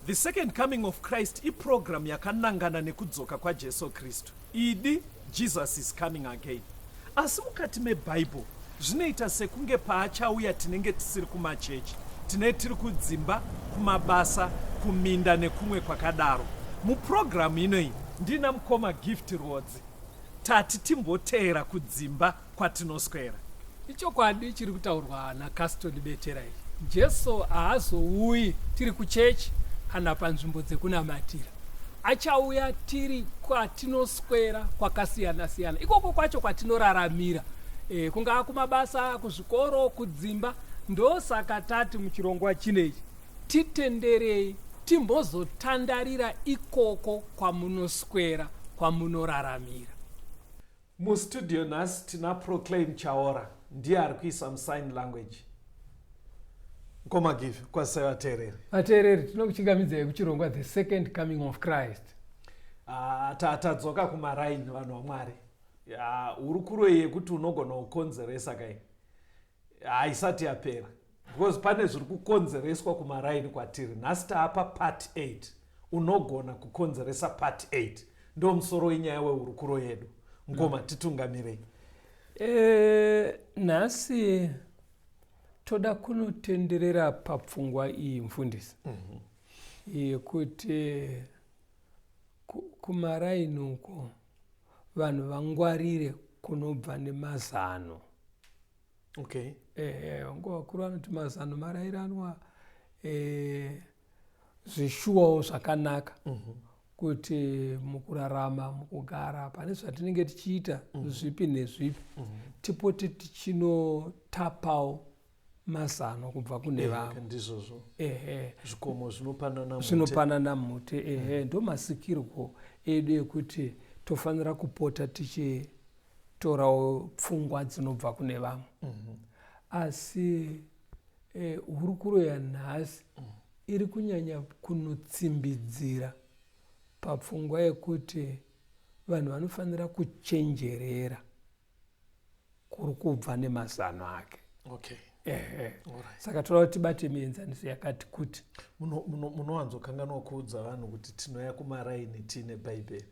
The second coming of Christ iprogram yakanangana nekudzoka kwaJesu Kristu. Idi Jesus is coming again. Asi mukati meBible zvinoita sekunge paachauya tinenge tisiri kumachechi, tinenge tiri kudzimba, kumabasa, kuminda nekumwe kwakadaro. Muprogramu inoyi ndina mukoma Gift Rodzi tati timboteera kudzimba kwatinoswera. Ichokwadi chiri kutaurwa naCaston Betera. Jesu haazouyi tiri kuchechi kana panzvimbo dzekunamatira. Achauya tiri kwatinoswera kwakasiyana siyana. Ikoko kwacho kwatinoraramira. Kungaa kumabasa, kuzvikoro, kudzimba. Ndosaka tati muchirongwa chinechi titenderei timbozotandarira ikoko kwamunoswera, kwamunoraramira. Mustudio nhasi tina Proclaim Chaora, ndiye ari kuisa musign language. Ngoma Give kwasai vateereri. Vateereri tinokuchingamidzai kuchirongwa The Second Coming of Christ. Tadzoka kumaraini vanhu vaMwari. Hurukuro yekuti unogona kukonzeresa kai haisati yapera, because pane zviri kukonzereswa kumaraini kwatiri. Nhasi taapa part 8, unogona kukonzeresa part 8. Ndo musoro wenyaya wehurukuro yedu. Ngoma titungamirei. Nhasi toda kunotenderera papfungwa iyi mfundisi yekuti kumaraini uko vanhu vangwarire kunobva nemazano. Okay. Nguva vakuru vanoti mazano marayiranwa zvishuwawo zvakanaka kuti mukurarama, mukugara, pane zvatinenge tichiita zvipi nezvipi tipote tichinotapawo mazano kubva kune vamwe. Ndizvozvo. Zvikomo zvinopanana mute. Zvinopanana mute. Ndo masikirwo edu ekuti tofanira kupota tichitorawo pfungwa dzinobva kune vamwe. Asi hurukuro yanhasi iri kunyanya kunotsimbidzira papfungwa yekuti vanhu vanofanira kuchenjerera kuri kubva nemazano ake. Okay. Saka toda kuti tibate mienzaniso yakati kuti munowanzokanganwa kuudza vanhu kuti tinouya kumaraini tiine bhaibheri.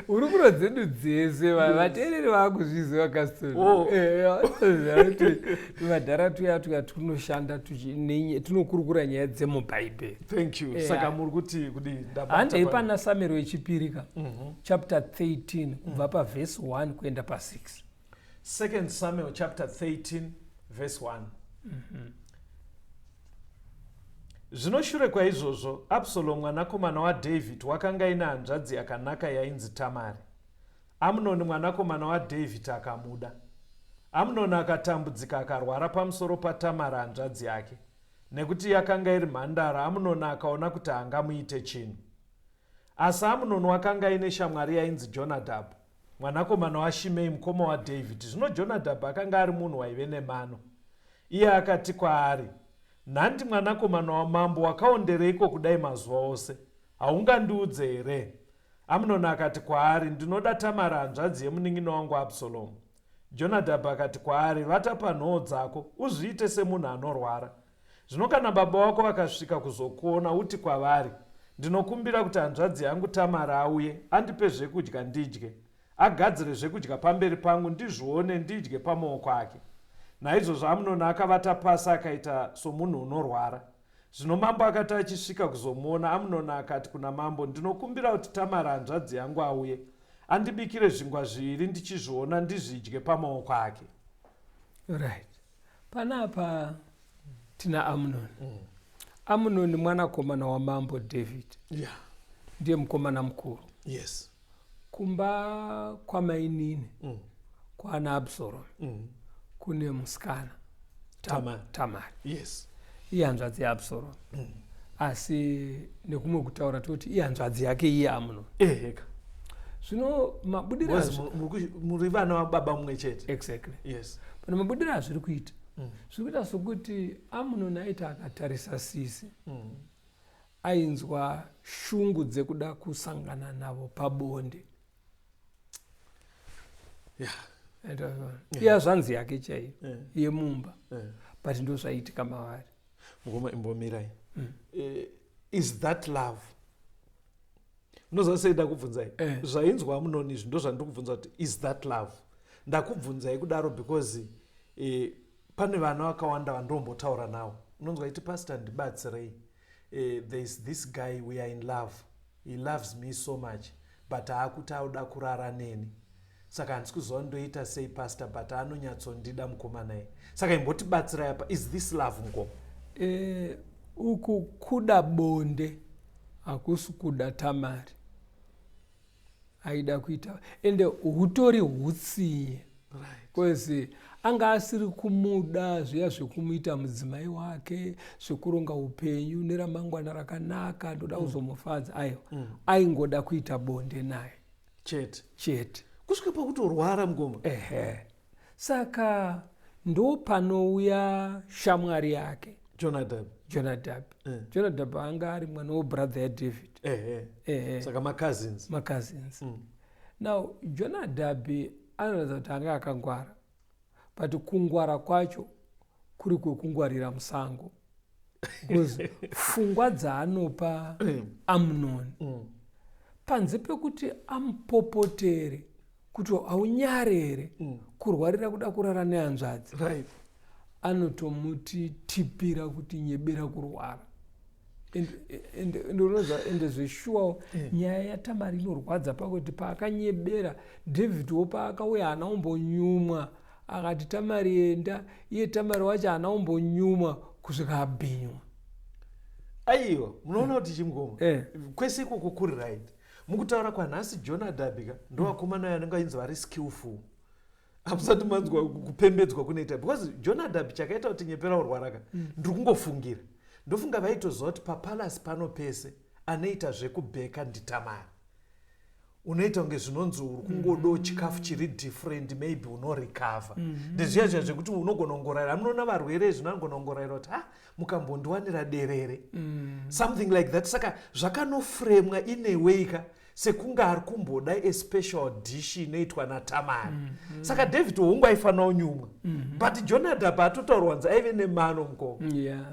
hurukuro dzedu dzese vateereri vaakuzviziva Caston. Kuti madhara tuya tunoshanda tinokurukura nyaya dzemubhaibheri. Thank you. Saka muri kuti handei pana Samueri wechipiri ka chapter 13 kubva pavhesi 1 kuenda pa6. 2 Samuel chapter 13 verse 1. Zvino shure kwaizvozvo Absalom mwanakomana waDavid wakanga aine hanzvadzi yakanaka yainzi Tamari. Amunoni mwanakomana waDavid akamuda. Amunoni akatambudzika akarwara pamusoro paTamari hanzvadzi yake. Nekuti yakanga iri mhandara, Amunoni akaona kuti haangamuite chinhu. Asi Amunoni wakanga aine shamwari yainzi Jonadhabhu, mwanakomana waShimei mukoma waDavid. Zvino Jonadhabhu akanga ari munhu waive nemano. Iye akati kwaari, nhandi mwanakomana wamambo, wakaondereiko kudai mazuva ose? Haungandiudze here? Amunoni akati kwaari, ndinoda Tamari hanzvadzi yemunin'ina wangu Absalomu. Jonadhabhu akati kwaari, vata panhoo dzako, uzviite semunhu anorwara. Zvino kana baba wako vakasvika kuzokuona, uti kwavari, ndinokumbira kuti hanzvadzi yangu Tamari auye, andipe zvekudya ndidye, agadzire zvekudya pamberi pangu, ndizvione ndidye pamaoko ake. Naizvozvo Amunoni akavata pasi akaita somunhu unorwara. Zvino mambo akati achisvika kuzomuona, Amunoni akati kuna mambo, ndinokumbira kuti Tamari hanzvadzi yangu auye, andibikire zvingwa zviviri ndichizviona ndizvidye pamaoko ake. Right. Panapa tina Amunoni. Amunoni mwanakomana wamambo David. Ndiye mukomana mukuru. Yes. Kumba kwamainini kwana Absalom kune musikana Tamari. Yes. Iye hanzvadzi yaAbsalom. Asi nekumwe kutaura toti iye hanzvadzi yake iye Amunoni. Zvino mabudiro muri vana vababa mumwe chete. Exactly. Yes. Pana mabudiro azviri kuita. Zviri kuita sokuti Amunoni aita akatarisa sisi. Ainzwa shungu dzekuda kusangana navo pabonde. Iya zvanzi yake chaiyo yemumba. But ndo zvaitika mavari. Ngoma imbomirai. is that love? Unozaseida kubvunzai zvainzwa Amnon izvi ndo zvandiri kubvunza kuti is that love. Ndakubvunzai kudaro because pane vana vakawanda vandombotaura nawo. Unonzwa iti pastor ndibatsirei. There is this guy, we are in love. He loves me so much, but haakuti auda kurara neni. Saka handisi kuziva ndoita sei pastor, but anonyatsondida mukomana naye. Saka imbotibatsirai apa, is this love ngoma? Uku kuda bonde hakusi kuda Tamari. Aida kuita ende hutori hutsiye. Kwezi anga asiri kumuda zviya zvekumuita mudzimai wake, zvekuronga upenyu neramangwana rakanaka, ndoda kuzomufadza ayo. Aingoda kuita bonde naye chete. Kusvika pakutorwara mugoma. Saka ndo panouya shamwari yake Jonadab. Jonadab anga ari mwana webrother yaDavid. Saka macousins. Now Jonadab anoratidza kuti anga akangwara, but kungwara kwacho kuri kwekungwarira musango. Pfungwa dzaanopa Amnon panze pekuti amupopotere kuti aunyarere kurwarira kuda kurara nehanzvadzi, anotomuti tipira kuti nyebera kurwara. Ende zveshuwa nyaya yaTamari inorwadza pakuti paakanyebera David paakauya haana kumbonyumwa, akati Tamari enda, iye Tamari wacho haana kumbonyumwa kusvika abhinywa. Aiwa, munoona kuti chimugoma kwese ikoko kuri right. Mukutaura kwanhasi Jonadab ndo vakomana vanenge vainzi vari skillful. Hamusati manzwa kupembedzwa kunoita, because Jonadab chakaita kuti nyepera urwaraka ndiri kungofungira. Ndofunga vaitoziva kuti papalasi pano pese anoita zvekubheka ndiTamari. Unoita kunge zvinonzi uri kungodo chikafu chiri different, maybe unorecover. Ndezviya zviya zvekuti unogona kungorayira. Munoona varwere zvino anogona kungorayira kuti mukambondiwanira derere. Something like that. Saka zvakanofremwa in a way sekunge ari kumboda a special dish inoitwa naTamari. Saka David hongu aifanira kunyumwa. But Jonadab atotaurwanza aive nemano mukoma.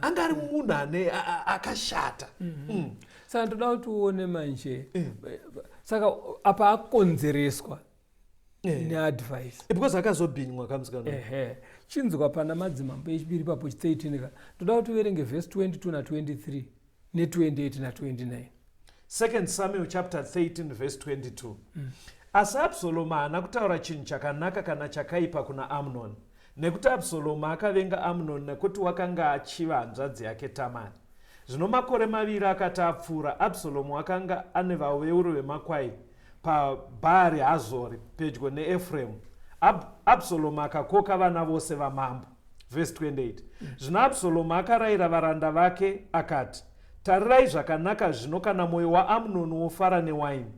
Anga ari munhu ane akashata. Saka ndoda kuti uone manje. Saka apa akonzereswa neadvice. Because akazobhinywa kamusikana. Chinzwa pana madzimambo echipiri papo chitsaitika. Ndoda kuti uverenge verse 22 na23 ne28 na29. 2 Samuel chapter 13 verse 22. Asi Absalomu haana kutaura chinhu chakanaka kana chakaipa kuna Amnon, nekuti Absalomu akavenga Amnon nekuti wakanga achiva hanzvadzi yake Tamari. Zvino makore maviri akati apfuura, Absalomu akanga ane vaveuri vemakwai paBhaari Hazori pedyo neEfremu. Absalomu akakoka vana vose vamambo. Verse 28. Zvino Absalomu akarayira varanda vake akati, tarirai zvakanaka zvino kana mwoyo waAmnoni wofara newaini.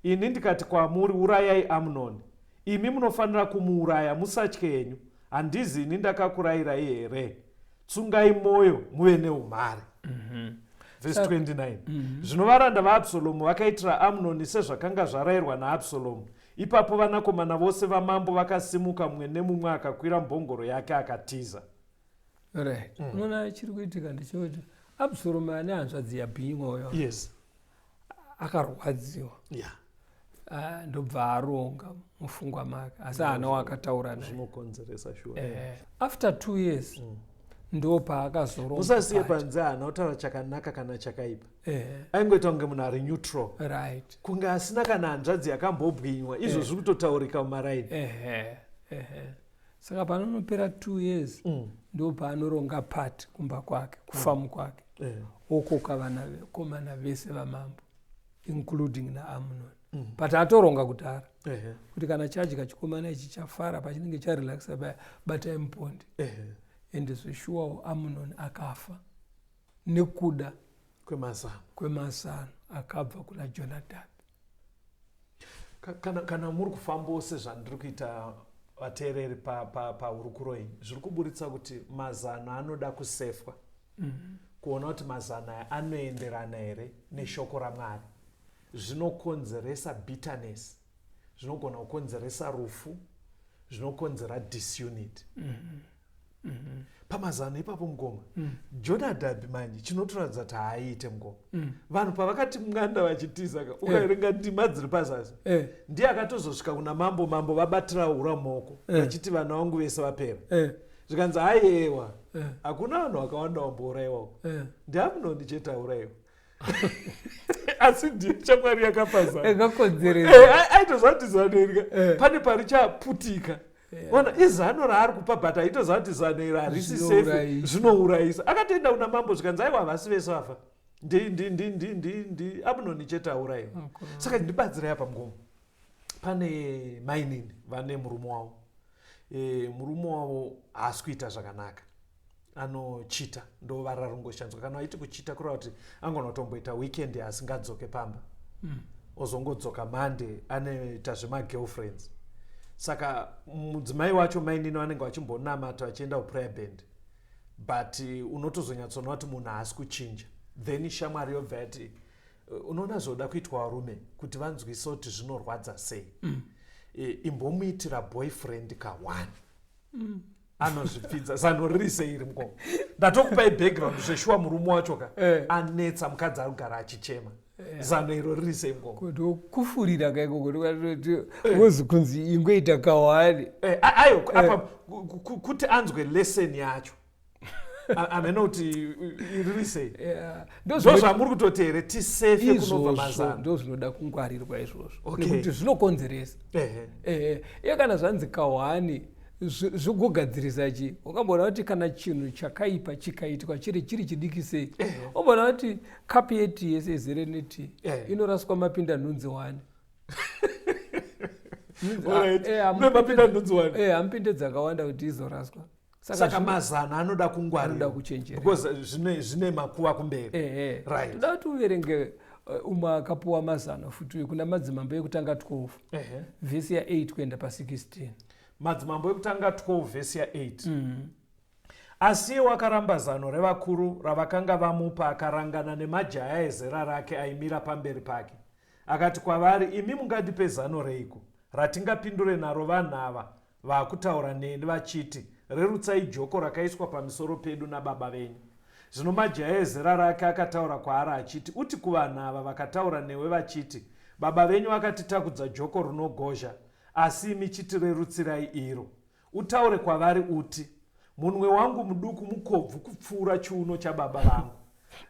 Ini ndikati kwamuri, urayai Amnoni. Imi munofanira kumuuraya, musatye henyu. Handizi ini ndakakurayirai here? Tsungai mwoyo muve neumhare. Verse 29. Zvino varanda vaAbsalomu vakaitira Amnoni sezvakanga zvarayirwa naAbsalomu. Ipapo vanakomana vose vamambo vakasimuka, mumwe nemumwe akakwira mbongoro yake akatiza. Unoona chiri kuitika ndechekuti Absalomu ane hanzvadzi yabhinywa uyo. Akarwadziwa. Ndobva aronga mufungwa make, asi haana wakataura naye. Zvinokonzeresa shuwa. After 2 years ndo paakazoronga. Musasiye panze haana kutaura chakanaka kana chakaipa. Aingoita kunge munhu ari neutral. Kunge asina kana hanzvadzi yakambobwinywa, izvo zviri kutotaurika mumaraini. Saka panonopera 2 years ndo paanoronga pati kumba kwake, kufamu kwake. Okoka vanakomana vese vamambo, including naAmnon. But atoronga kudhara kuti kana chadya chikomana ichi chafara pachinenge charelaxa bataimuponde. Ende zveshuwa Amnon akafa nekuda kwemazano akabva kuna Jonadab. Kana muri kufamba sezvandiri kuita vateereri paurukuro iyi, zviri kuburitsa kuti mazano anoda kusefwa. Kuona kuti mazano aya anoenderana here neshoko raMwari. Zvinokonzeresa bitterness, zvinogona kukonzeresa rufu, zvinokonzera disunity. pamazano ipapo mungoma Jonadhabhi manje chinotoradza kuti haaite mungoma vanhu pavakati mwanda vachitiza ukaerenga ndima dziri pazasi ndiye akatozosvika kuna mambo vabatira hura mumaoko vachiti vana vangu vese vapera zvikanzi haiyewa hakuna vanhu vakawanda vambourayiwawo ndiAmunoni chete aurayiwa asi ndiye shamwari yakapazaaitozvati zanoirika pane parichaputika ona izano raari kupa but aitoziva kuti zano iri harisi sefe zvinourayisa akatoenda kuna mambo zvikanzi aiwa havasi vese vafa Amunoni chete aurayiwa saka ndibatsirai apa mungoma pane mainini vane murume wavo murume wavo haasi kuita zvakanaka anochita ndo vararongoshanzwa kana aiti kuchita kureva kuti angonotomboita weekend asingadzoke pamba ozongodzoka Monday anoita zvemagirlfriends saka mudzimai wacho mainini vanenge vachimbonamata vachienda kuprayer band but unotozonyatsona kuti munhu haasi kuchinja then shamwari yobva yati unoona zvoda kuitwa varume kuti vanzwise kuti zvinorwadza sei imbomuitira boyfriend ka1 anozvipfidza zanorise iri mukoma ndatokupai background zveshuwa murume wacho ka anetsa mukadzi ari kugara achichema zano iro ririse mukoma kuti kufurira kaikoko wozi kunzi ingoita kawani ayo apa kuti anzwe lesson yacho amene kuti irisei ndozvamuri kutoti here tisefe kunobva mazano ndo zvinoda kungwarirwa izvozvo nekuti zvinokonzeresa iye kana zvanzi kawani zvogogadzirisa chii ungamboona kuti kana chinhu chakaipa chikaitwa chiri chidiki sei umbona kuti kapi yeti yese izere neti inoraswa mapinda nhunzi 1 ampinde dzakawanda kuti izoraswa saka mazano anoda kungwarirwa kuchenjera because zvine makuva kumberi right toda kuti uverenge umwe akapuwa mazano futi kuna madzimambo ekutanga 12 vhesi ya8 kuenda pa16 madzimambo ekutanga 12 vhesi ya8 asi wakaramba zano revakuru ravakanga vamupa akarangana nemajaya ezera rake aimira pamberi pake akati kwavari imi mungandipe zano reiko ratingapindure naro vanhu ava vaakutaura neni vachiti rerutsai joko rakaiswa pamisoro pedu nababa venyu zvino majaya ezera rake akataura kwaari achiti uti kuvanhu ava vakataura newe vachiti baba venyu vakatitakudza joko rinogozha asi imi chitirerutsirai iro utaure kwavari uti munwe wangu muduku mukobvu kupfuura chiuno chababa vangu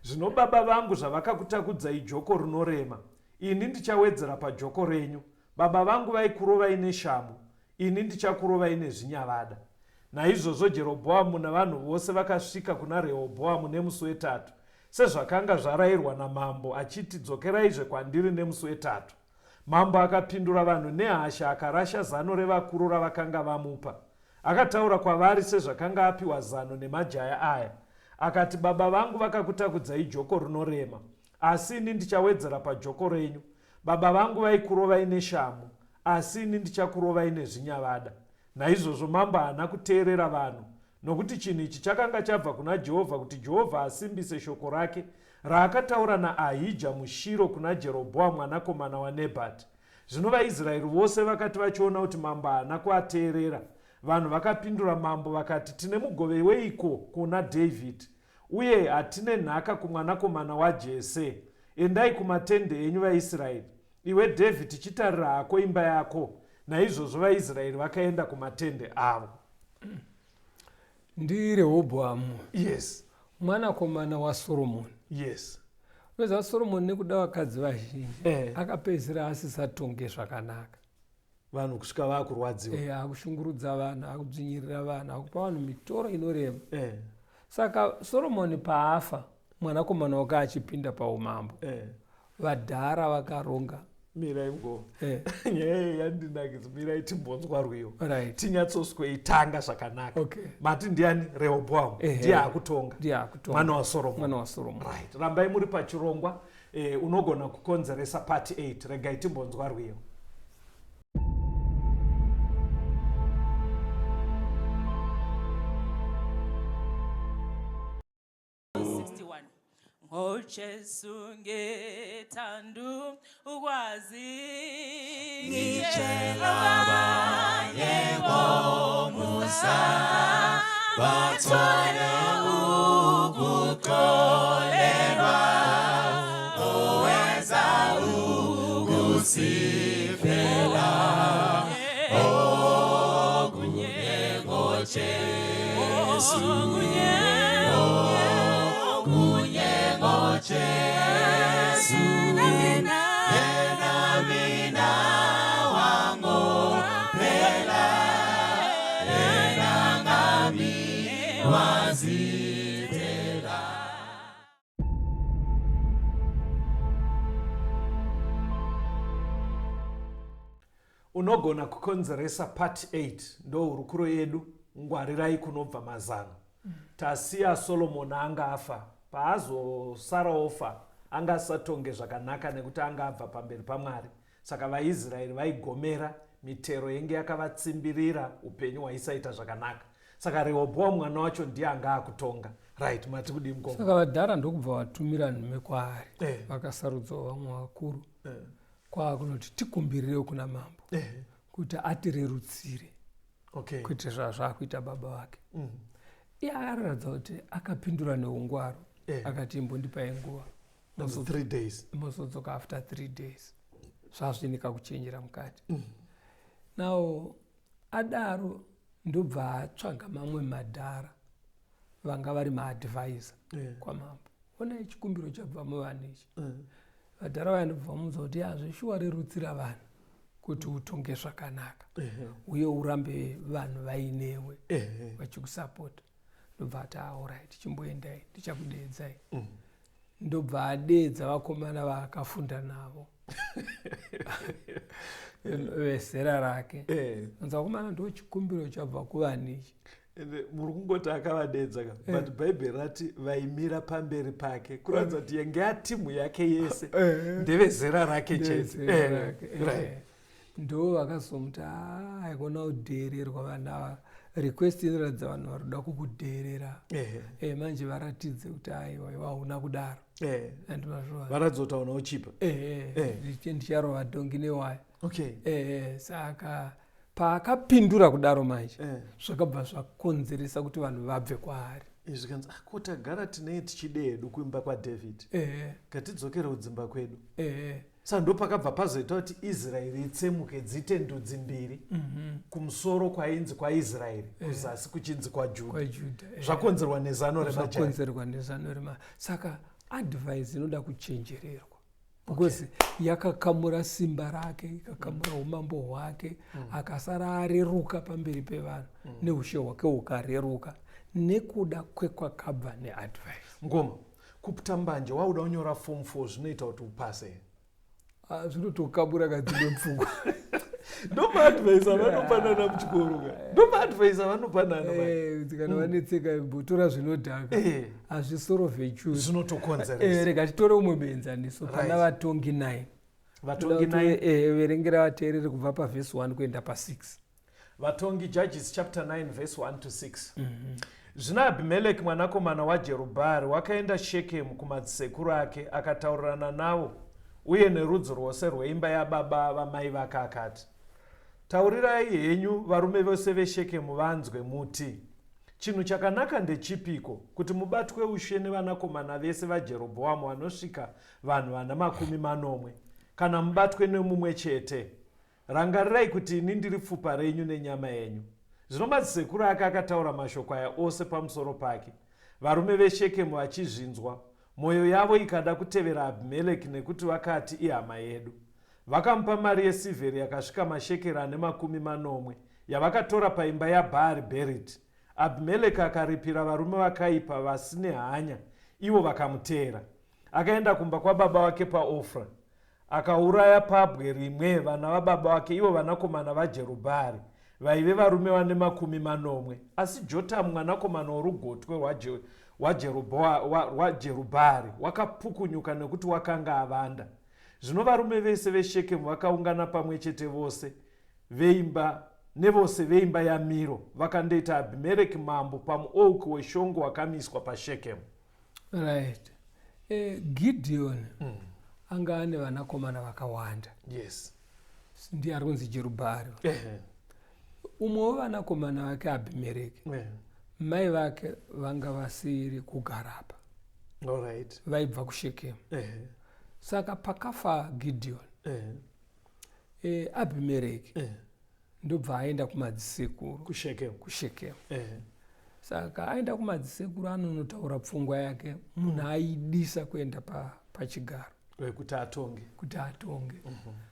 zvino baba vangu zvavakakutakudzai joko rinorema ini ndichawedzera pajoko renyu baba vangu vaikurovai neshamu ini ndichakurovai nezvinyavada naizvozvo Jerobhoamu navanhu vose vakasvika kuna Rehobhoamu nemusi wetatu sezvakanga zvarayirwa namambo achiti dzokeraizve kwandiri nemusi wetatu mambo akapindura vanhu nehasha akarasha zano revakuru ravakanga vamupa akataura kwavari sezvakanga apiwa zano nemajaya aya akati baba vangu vakakutakudzai joko rinorema asi ini ndichawedzera pajoko renyu baba vangu vaikurovai neshamu asi ini ndichakurovai nezvinyavada naizvozvo mambo haana kuteerera vanhu nokuti chinhu ichi chakanga chabva kuna Jehovha kuti Jehovha asimbise shoko rake raakataura naAhija muShiro kuna Jerobhoamu mwanakomana waNebhati. Zvino vaIsraeri vose vakati vachiona kuti mambo haana kuateerera, vanhu vakapindura mambo vakati, tine mugove weiko kuna David, uye hatine nhaka kumwanakomana waJese. Endai kumatende enyu vaIsraeri, iwe David chitarira hako imba yako. Naizvozvo vaIsraeri vakaenda kumatende avo. Ndi Rehobhoamu. Yes. Mwanakomana waSoromoni. Yes. Weza Solomoni nekuda vakadzi vazhinji akapedzisira asisatonge zvakanaka. Vanhu kusvika vakurwadziwa. Akushungurudza vanhu, akudzvinyirira vanhu, akupa vanhu mitoro inorema. Saka Solomoni paafa, mwanakomana wake achipinda paumambo. Vadhara vakaronga. Mirai ngo. Nyaya yandinakidza, mirai timbonzwa rwiyo. Tinyatsosweitanga zvakanaka. Mati ndiani? Rehobhoamu. Ndiye akutonga. Mwana waSoromoni. Right. Rambai muri pachirongwa, unogona kukonzeresa part 8. Regai timbonzwa rwiyo. Jesu ngethandu ukwazi ngitshela yebo musa batwala ukuxolelwa owenza ukusifela okunye ngoJesu okunye ngoJesu yena mina wango phela yena ngami wazithela. Unogona kukonzeresa part 8 ndo hurukuro yedu ngwarirai kunobva mazano. Tasiya Solomon anga afa paazosara ofa anga asatonge zvakanaka nekuti anga abva pamberi paMwari. Saka vaIsraeri vaigomera, mitero yenge yakavatsimbirira, upenyu hwaisaita zvakanaka. Saka Rehobhoamu mwana wacho ndiye anga akutonga. Right, mati kudi mkongo. Saka vadhara ndokubva vatumira nhume kwaari vakasarudzwa vamwe vakuru kwakunoti tikumbirire kuna mambo kuti atirerutsire kuti zvazvakuita baba vake. Iye akaratidza kuti akapindura neungwaru akati imbondipai nguva 3 days mozodzoka after 3 days zvazvinika kuchenjera mukati. Now adaro ndobva atsvaga mamwe madhara vanga vari maadvisor kwamambo. Onai chikumbiro chabva muvanechi vadhara vainobva mudza kuti hazvishuwa rerutsira vanhu kuti utonge zvakanaka uye urambe vanhu vainewe vachikusapota. Ndobva ati alright chimboendai ndichakudeedzai. Ndobva adeedza vakomana vaakafunda navo vezera rake. Anza vakomana ndo chikumbiro chabva kuvanechi. Muri kungoti akavadeedza but bhaibheri rati vaimira pamberi pake kuratidza kuti yenge atimu yake yese ndevezera rake chete. Ndo vakazomuti aikona kudheererwa vanhu request inoratidza vanhu vari kuda kukudheerera manje varatidze kuti aiwa hauna kudaro varatidza kuti hauna uchipa ndicharova dhongi newaya. Saka paakapindura kudaro manje zvakabva zvakonzeresa kuti vanhu vabve kwaari. Zvikanzi kotagara tinei tichidedu kuimba kwaDhavhidhi ngatidzokere kudzimba kwedu. Saka ndo pakabva pazoita kuti Israeri itsemuke dziite ndudzi mbiri, kumusoro kwainzi kwaIsraeri kuzasi kuchinzi kwaJudha. Zvakonzerwa nezano remajaya. Saka advice inoda kuchenjererwa because yakakamura simba rake, yakakamura umambo hwake, akasara areruka pamberi pevanhu neushe hwake hukareruka nekuda kwekwakabva neadvice. Ngoma kuputambanje wauda unyora form 4 zvinoita kuti upase. Zvinotokabura kadzimwe pfungwa. Ndomaadvaisa vanopanana muchikoro ndomaadvaisa vanopanana kana vanetseka bhotora zvinodhaka hazvisorovhe chuzi zvinotokonzeresa. Rega titore umwe muenzaniso pana vatongi 9. Vatongi 9 verengera vateereri kubva pavhesi 1 kuenda pa6. Vatongi Judges chapter 9 verse 1 to 6. Zvino Abhimeleki mwanakomana waJerubhaari wakaenda Shekemu kumadzisekuru ake akataurirana navo uye nerudzi rwose rweimba yababa vamai vake akati, taurirai henyu varume vose veShekemu vanzwe muti, chinhu chakanaka ndechipiko kuti mubatwe ushe nevanakomana vese vaJerobhoamu vanosvika vanhu vana 40, kana mubatwe nemumwe chete? Rangarirai kuti ini ndiri pfupa renyu nenyama yenyu. Zvino madzisekuru ake akataura mashoko aya ose pamusoro pake. Varume veShekemu vachizvinzwa, mwoyo yavo ikada kutevera Abhimeleki nekuti vakati ihama yedu. Vakamupa mari yesivheri yakasvika mashekeri ane 40 yavakatora paimba yaBhaari Bheriti. Abhimeleki akaripira varume vakaipa vasine hanya, ivo vakamuteera. Akaenda kumba kwababa wake paOfra, akauraya pabwe rimwe vana vababa wake, ivo vanakomana vaJerubhaari vaive varume vane 40. Asi Jotamu mwanakomana worugotwe waJerubhaari wakapukunyuka nekuti wakanga avanda. Zvino varume vese veShekemu vakaungana pamwe chete vose veimba nevose veimba yaMiro vakandoita Abhimeleki mambo pamuouki weshongwe wakamiswa paShekemu. Right. Gideon anga ane vanakomana vakawanda. Yes. Ndiye ari kunzi Jerubhaari. Umwe wevanakomana vake Abhimeleki mai vake vanga vasiri kugara apa, Alright. vaibva kushekemu. Saka pakafa Gideon, Abhimereki ndobva aenda kumadzisekuru kushekemu. Saka aenda kumadzisekuru anonotaura pfungwa yake, munhu aidisa kuenda pachigaro kuti atonge.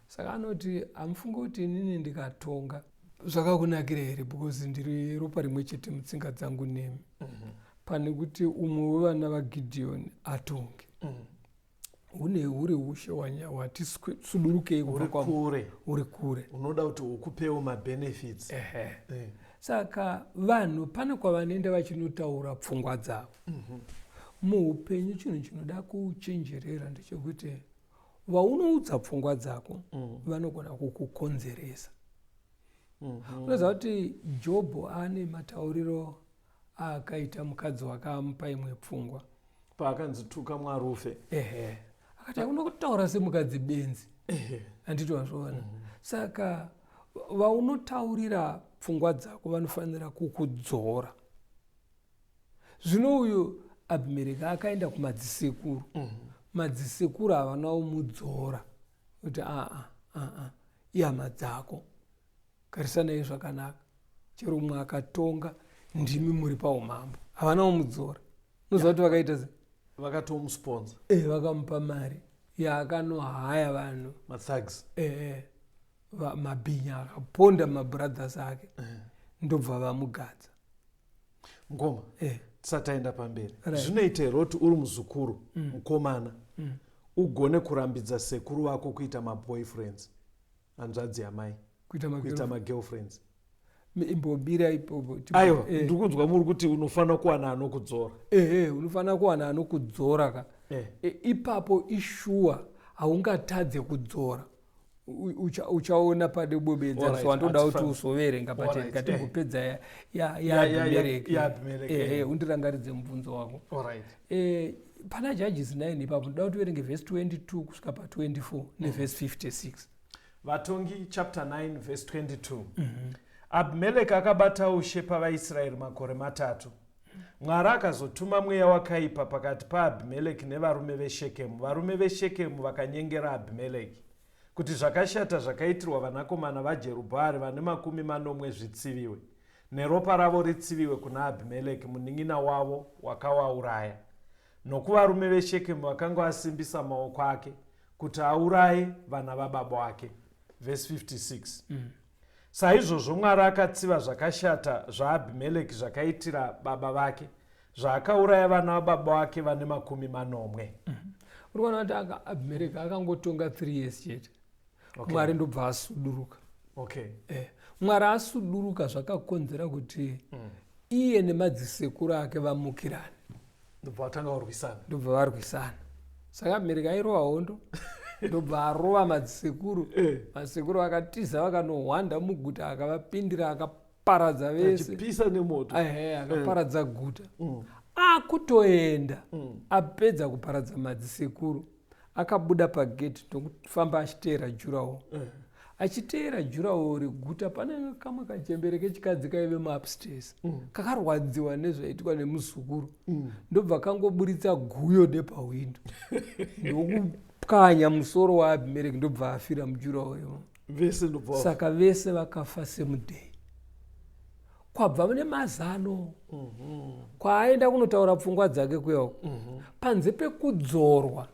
Saka anoti amufunga kuti inini ndikatonga zvakakunakira here, because ndiri ropa rimwe chete mutsinga dzangu nemi, pane kuti umwe wevana vaGidheoni atonge. Hune uri ushe wati sudurukei uri kure, unoda kuti ukupewo mabenefits. Saka vanhu pane kwavanoenda vachinotaura pfungwa dzavo. Muupenyu chinhu chinoda kuchenjerera ndechekuti vaunoudza pfungwa dzako vanogona kukukonzeresa. Unoziva kuti Jobho ane matauriro akaita mukadzi wakamupa imwe pfungwa paakanzituka mwarufe. Akati unokutaura semukadzi benzi. Handiti wazviona. Saka vaunotaurira pfungwa dzako vanofanira kukudzora. Zvino uyu Abhimereki akaenda kumadzisekuru. Madzisekuru havana kumudzora kuti ihama dzako, garisanai zvakanaka, chero umwe akatonga ndimi muri paumambo. Havana kumudzora. Unoziva kuti vakaita sei? Vakatomusponza. Vakamupa mari yaakanohaya vanhu mathags, mabhinya akaponda mabrothers ake, ndobva vamugadza. Ngoma tisataenda pamberi, zvinoita here kuti uri muzukuru mukomana ugone kurambidza sekuru wako kuita maboyfriends, hanzvadzi yamai, kuita magirlfriends? Imbobira ipopo. Aiwa, ndirikunzwa muri kuti unofanira kuwana anokudzora. Unofanira kuwana anokudzora ka. Ipapo ishuwa haungatadze kudzora. Uchaona pade bobedza, so wandoda kuti uzoverenga patimbopedza yaAbhimereki. Undirangaridze mubvunzo wako. Pana Judges 9 ipapo ndoda kuti uverenge verse 22 kusvika pa24 neverse 56. Vatongi chapter 9 verse 22. Abhimeleki akabata ushe pavaIsraeri makore 3. Mwari akazotuma mweya wakaipa pakati paAbhimeleki nevarume veShekemu. Varume veShekemu vakanyengera Abhimeleki kuti zvakashata zvakaitirwa vanakomana vaJerubhaari vane 40 zvitsiviwe, neropa ravo ritsiviwe kuna Abhimeleki munin'ina wavo wakawauraya. Nokuvarume veShekemu vakanga vasimbisa maoko ake kuti auraye vana vababa vake. Verse 56. Saizvozvo Mwari akatsiva zvakashata zvaAbhimeleki zvakaitira baba vake, zvaakauraya vana vababa vake vane 40. Urikuona kuti Abhimeleki akangotonga 3 years chete. Mwari ndobva asuduruka. Mwari asuduruka zvakakonzera kuti iye nemadzisekuru ake vamukirane. Ndobva varwisana. Saka Abhimeleki airova hondo. Ndobva arova madzisekuru. Madzisekuru akatiza vakanohwanda muguta, akavapindira, akaparadza vese. Akaparadza guta. Akutoenda apedza kuparadza madzisekuru, akabuda pageti ndokufamba achiteera jurawo. Achiteera jurawo reguta, pane kamwe kachembere kechikadzi kaive maupstairs, kakarwadziwa nezvaiitwa nemuzukuru. Ndobva kangoburitsa guyo nepawindo ndokukanya musoro waAbhimeleki, ndobva afira mujurawo imo. Saka vese vakafa semudhei. Kwabva mune mazano kwaaenda kunotaura pfungwa dzake kuyako, panze pekudzorwa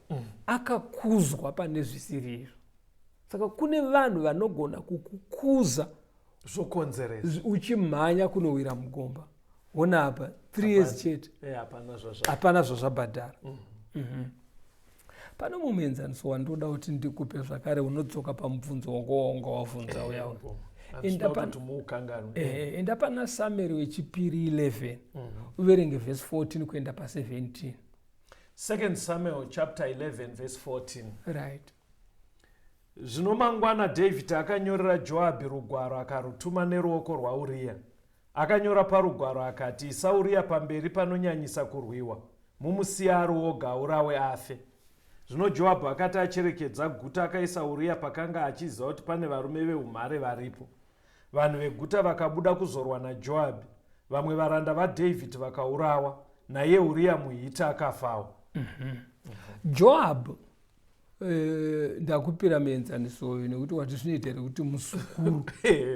akakuzwa pane zvisiri. Saka kune vanhu vanogona kukukuza uchimhanya kunowira mugomba. Ona apa 3 years chete, hapana zvazvabhadhara. Pane mumenzaniso wandoda kuti ndikupe zvakare, unodzoka pamubvunzo wangu wanga wavhunza uyawo. Enda pana Samueri wechipiri 11 uverenge verse 14 kuenda pa17. 2 Samuel chapter 11 verse 14. Right. Zvino mangwana Dhavhidhi akanyorera Joabhi rugwaro akarutuma neruoko rwaUria. Akanyora parugwaro akati, isa Uria pamberi panonyanyisa kurwiwa, mumusiya ari woga aurawe afe. Zvino Joabhu akati acherekedza guta akaisa Uria pakanga achiziva kuti pane varume veumhare varipo. Vanhu veguta vakabuda kuzorwa naJoabhi. vamwe varanda vaDhavhidhi vakaurawa, naye Uria muHiti akafawo. Joab ndakupira muenzaniso uyu nekuti wati zvinoita kuti musukuru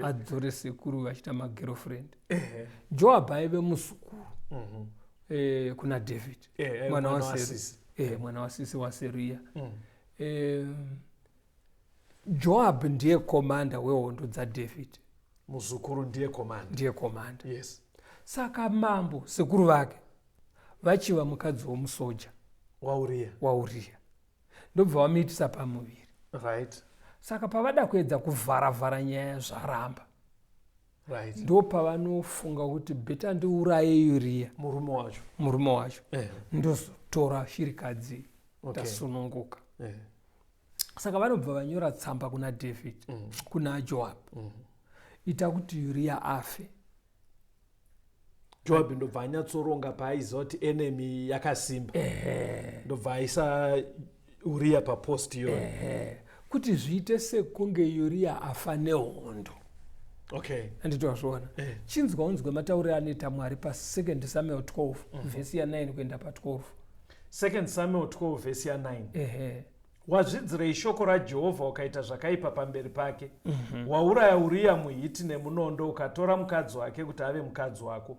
adzore sekuru vachita magirlfriend. Joab aive musukuru kuna David, mwana wasisi waSeruya. Joab ndiye komanda wehondo dzaDavid. Muzukuru ndiye komanda. Yes. Saka mambo sekuru vake vachiva mukadzi womusoja waUria ndobva vamuitisa pamuviri. Right. Saka pavada kuedza kuvharavhara nyaya zvaramba, right, ndo pavanofunga kuti bheta ndiuraye Uria murume wacho ndozotora shirikadzi tasununguka. Saka vanobva vanyora tsamba kuna David, kuna Joab, ita kuti Uria afe. Joab ndobva anyatsoronga paaiziva kuti enemy yakasimba, ndobva aisa Uria papost iyoyo, kuti zviite sekunge Uria afa nehondo. Anditozviona chinzwa unzwe matauriro anoita Mwari pa2 Samuel 12 vhesi ya9 kuenda pa12. 2 Samuel 12 vhesi ya9. Wazvidzirei shoko raJehovha ukaita zvakaipa pamberi pake, wauraya Uria muHiti nemunondo, ukatora mukadzi wake kuti ave mukadzi wako,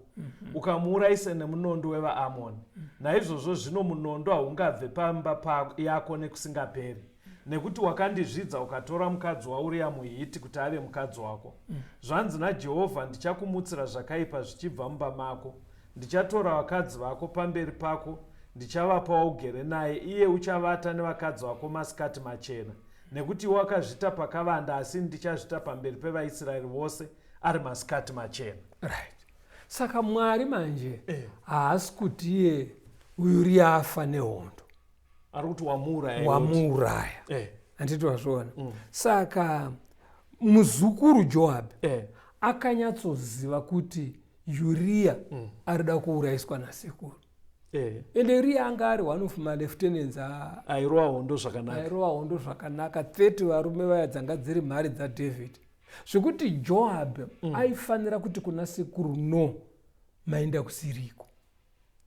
ukamuurayisa nemunondo wevaAmoni. Naizvozvo zvino munondo haungabve pamba yako nekusingaperi, nekuti wakandizvidza ukatora mukadzi waUria muHiti kuti ave mukadzi wako. Zvanzi naJehovha, ndichakumutsira zvakaipa zvichibva mumba mako. Ndichatora vakadzi vako pamberi pako, ndichavapa ugere naye, iye uchavata nevakadzi vako masikati machena, nekuti wakazvita pakavanda, asi ndichazvita pamberi pevaIsraeri vose ari masikati machena. Right. Saka Mwari manje haasi kuti iye Uria afa nehondo, ari kuti wamuuraya. Anditi wazviona. Saka muzukuru Joab akanyatsoziva kuti Uria arida kuurayiswa nasekuru. Ende Uria anga ari one of malieutenants airowa hondo zvakanaka 30 varume vaya dzanga dziri mhari dzaDavid, zvekuti Joab aifanira kuti kuna sekuru no maenda kusiriko.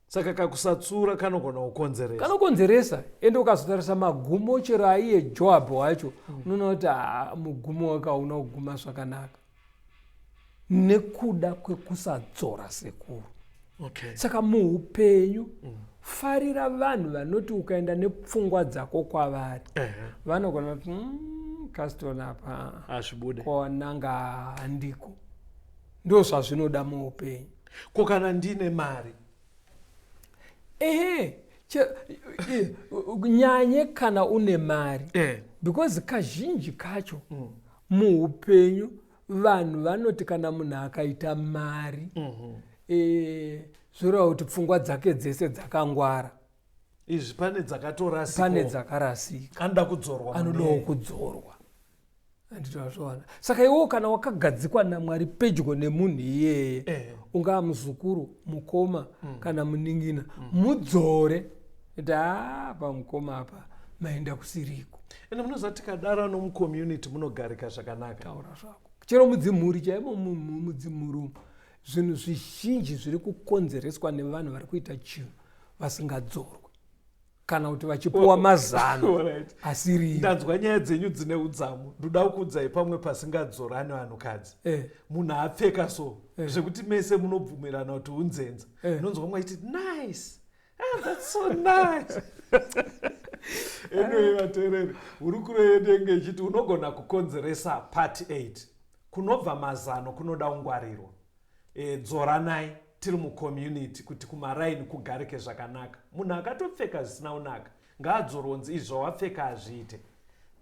Saka kakusatsura kanogona kukonzeresa. Ende ukazotarisa magumo chero aiye Joab wacho, unoona kuti mugumo wake hauna kuguma zvakanaka nekuda kwekusadzora sekuru. Saka muupenyu farira vanhu vanoti ukaenda nepfungwa dzako kwavari vanogona kuti kasitona apa konanga handiko. Ndo zvazvinoda muupenyu. Ko kana ndine mari, nyanye kana une mari, because kazhinji kacho muupenyu vanhu vanoti kana munhu akaita mari zvoreva kuti pfungwa dzake dzese dzakangwara. Izvi pane dzakarasika, anodawo kudzorwa. Anditozviona. Saka iwo kana wakagadzikwa naMwari pedyo nemunhu iyeye, ungaa muzukuru, mukoma kana muningina, mudzore kuti pamukoma apa maenda kusiriko. Ende munozati kadara nomucommunity munogarika zvakanaka. Taura zvako. Chero mudzimhuri chaimo mudzimhuri zvinhu zvizhinji zviri kukonzereswa nevanhu vari kuita chinhu vasingadzorwa kana kuti vachipuwa mazano asiri. Ndanzwa nyaya dzenyu dzine udzamu. Ndoda kukuudzai pamwe pasingadzorani vanhukadzi. Munhu apfeka so zvekuti mese munobvumirana kuti unzenza. Nonzwa mwaiti nice. That's so nice. Anyway, vateereri, hurukuro yedu yenge ichiti unogona kukonzeresa part 8. Kunobva mazano kunoda kungwarirwa. Dzoranai tiri mucommunity kuti kumaraini kugarike zvakanaka. Munhu akatopfeka zvisina unaka ngaadzoronzi izvo wapfeka azviite.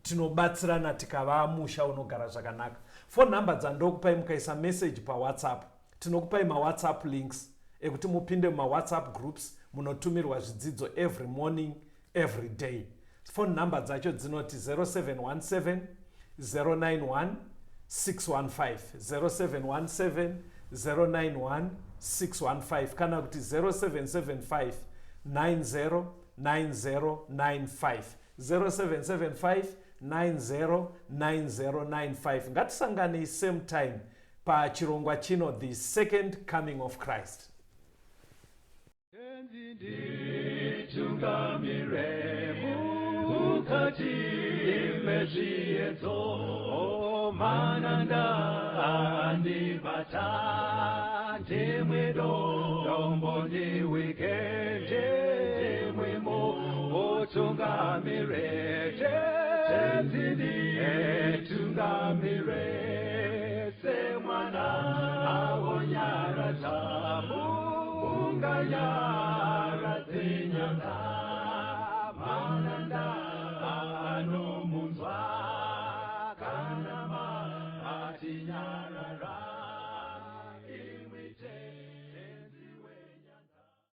Tinobatsirana tikava musha unogara zvakanaka. Phone number dzandokupai mukaisa message paWhatsApp. Tinokupai maWhatsApp links ekuti mupinde mumaWhatsApp groups munotumirwa zvidzidzo every morning, every day. Phone number dzacho dzinoti 0717 091 615 0717 091 615 kana kuti 0775 909095 0775 909095. Ngatisanganei same time pachirongwa chino The Second Coming of Christ. Semana awonyara tabu ungaya